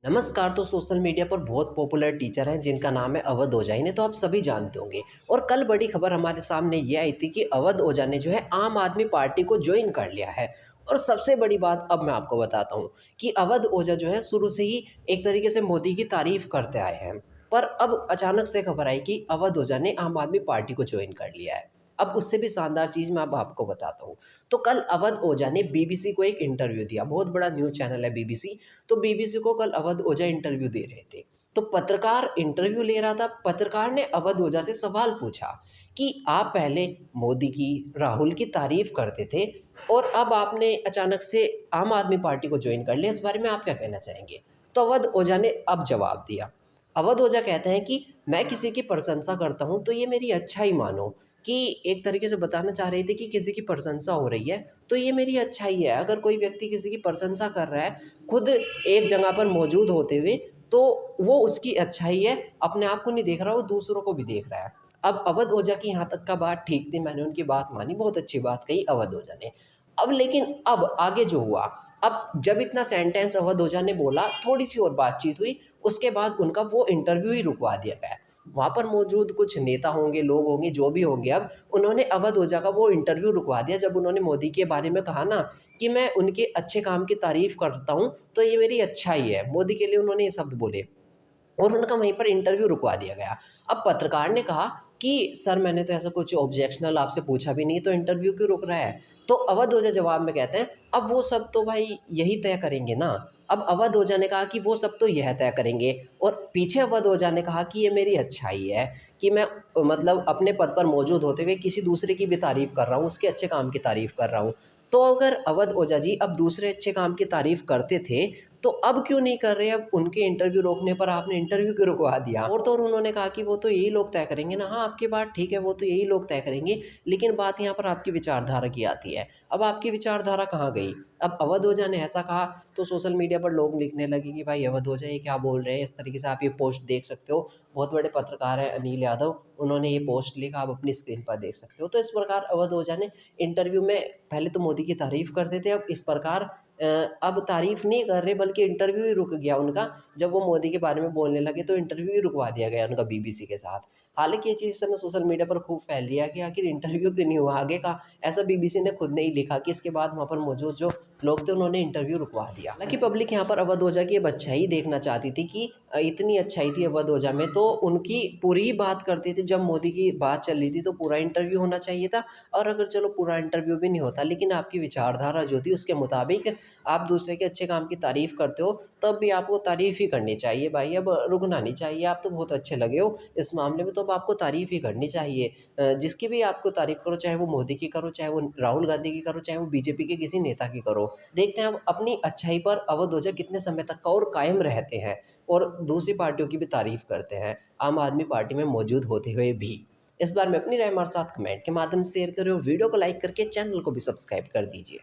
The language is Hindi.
नमस्कार। तो सोशल मीडिया पर बहुत पॉपुलर टीचर हैं जिनका नाम है अवध ओझा। इन्हें तो आप सभी जानते होंगे। और कल बड़ी खबर हमारे सामने ये आई थी कि अवध ओझा ने जो है आम आदमी पार्टी को ज्वाइन कर लिया है। और सबसे बड़ी बात अब मैं आपको बताता हूँ कि अवध ओझा जो है शुरू से ही एक तरीके से मोदी की तारीफ करते आए हैं। पर अब अचानक से खबर आई कि अवध ओझा ने आम आदमी पार्टी को ज्वाइन कर लिया है। अब उससे भी शानदार चीज़ मैं अब आपको बताता हूँ। तो कल अवध ओझा ने बीबीसी को एक इंटरव्यू दिया। बहुत बड़ा न्यूज़ चैनल है बीबीसी। तो बीबीसी को कल अवध ओझा इंटरव्यू दे रहे थे। तो पत्रकार इंटरव्यू ले रहा था। पत्रकार ने अवध ओझा से सवाल पूछा कि आप पहले मोदी की, राहुल की तारीफ करते थे और अब आपने अचानक से आम आदमी पार्टी को ज्वाइन कर लिया। इस बारे में आप क्या कहना चाहेंगे? तो अवध ओझा ने अब जवाब दिया। अवध ओझा कहते हैं कि मैं किसी की प्रशंसा करता हूँ तो ये मेरी अच्छाई मानो। कि एक तरीके से बताना चाह रहे थे कि किसी की प्रशंसा हो रही है तो ये मेरी अच्छाई है। अगर कोई व्यक्ति किसी की प्रशंसा कर रहा है खुद एक जगह पर मौजूद होते हुए, तो वो उसकी अच्छाई है। अपने आप को नहीं देख रहा, वो दूसरों को भी देख रहा है। अब अवध ओझा की यहाँ तक का बात ठीक थी, मैंने उनकी बात मानी, बहुत अच्छी बात कही अवध ओझा ने। अब लेकिन अब आगे जो हुआ, अब जब इतना सेंटेंस अवध ओझा ने बोला, थोड़ी-सी और बातचीत हुई, उसके बाद उनका वो इंटरव्यू ही रुकवा दिया गया। वहाँ पर मौजूद कुछ नेता होंगे, लोग होंगे, जो भी होंगे, अब उन्होंने अवध ओझा का वो इंटरव्यू रुकवा दिया जब उन्होंने मोदी के बारे में कहा ना कि मैं उनके अच्छे काम की तारीफ़ करता हूँ, तो ये मेरी अच्छाई है। मोदी के लिए उन्होंने ये शब्द बोले। और उनका वहीं पर इंटरव्यू रुकवा दिया गया। अब पत्रकार ने कहा कि सर मैंने तो ऐसा कुछ ऑब्जेक्शनल आपसे पूछा भी नहीं, तो इंटरव्यू क्यों रुक रहा है? तो अवध ओझा जवाब में कहते हैं, अब वो सब तो भाई यही तय करेंगे ना। अब अवध ओझा ने कहा कि वो सब तो यह तय करेंगे। और पीछे अवध ओझा ने कहा कि ये मेरी अच्छाई है कि मैं मतलब अपने पद पर मौजूद होते हुए किसी दूसरे की भी तारीफ़ कर रहा हूँ, उसके अच्छे काम की तारीफ़ कर रहा हूँ। तो अगर अवध ओझा जी अब दूसरे अच्छे काम की तारीफ़ करते थे, तो अब क्यों नहीं कर रहे? अब उनके इंटरव्यू रोकने पर आपने इंटरव्यू क्यों रुकवा दिया? और तो और उन्होंने कहा कि वो तो यही लोग तय करेंगे ना। हाँ, आपकी बात ठीक है, वो तो यही लोग तय करेंगे, लेकिन बात यहाँ पर आपकी विचारधारा की आती है। अब आपकी विचारधारा कहाँ गई? अब अवध ओझा ने ऐसा कहा तो सोशल मीडिया पर लोग लिखने लगे कि भाई अवध ओझा ये क्या बोल रहे हैं? इस तरीके से आप ये पोस्ट देख सकते हो। बहुत बड़े पत्रकार हैं अनिल यादव, उन्होंने ये पोस्ट लिखा, आप अपनी स्क्रीन पर देख सकते हो। तो इस प्रकार अवध ओझा ने इंटरव्यू में पहले तो मोदी की तारीफ़ करते थे, अब इस प्रकार अ, अब तारीफ़ नहीं कर रहे बल्कि इंटरव्यू ही रुक गया उनका। जब वो मोदी के बारे में बोलने लगे तो इंटरव्यू ही रुकवा दिया गया उनका बीबीसी के साथ। हालाँकि ये चीज़ इस समय सोशल मीडिया पर खूब फैल रही है कि आखिर इंटरव्यू क्यों नहीं हुआ आगे का? ऐसा बीबीसी ने खुद नहीं लिखा कि इसके बाद वहाँ पर मौजूद जो लोग थे उन्होंने इंटरव्यू रुकवा दिया। हालाँकि पब्लिक यहाँ पर अवध ओझा की अब अच्छाई देखना चाहती थी कि इतनी अच्छाई थी अवध ओझा में, तो उनकी पूरी ही बात करते थे। जब मोदी की बात चल रही थी तो पूरा इंटरव्यू होना चाहिए था। और अगर चलो पूरा इंटरव्यू भी नहीं होता, लेकिन आपकी विचारधारा जो थी उसके मुताबिक आप दूसरे के अच्छे काम की तारीफ़ करते हो, तब भी आपको तारीफ़ ही करनी चाहिए भाई, अब रुकना नहीं चाहिए। आप तो बहुत अच्छे लगे हो इस मामले में, तो अब आपको तारीफ़ ही करनी चाहिए। जिसकी भी आपको तारीफ़ करो, चाहे वो मोदी की करो, चाहे वो राहुल गांधी की करो, चाहे वो बीजेपी के किसी नेता की करो। देखते हैं अब अपनी अच्छाई पर अवध ओझा कितने समय तक का और कायम रहते हैं और दूसरी पार्टियों की भी तारीफ़ करते हैं, आम आदमी पार्टी में मौजूद होते हुए भी। इस बार में अपनी राय हमारे साथ कमेंट के माध्यम से शेयर करें और वीडियो को लाइक करके चैनल को भी सब्सक्राइब कर दीजिए।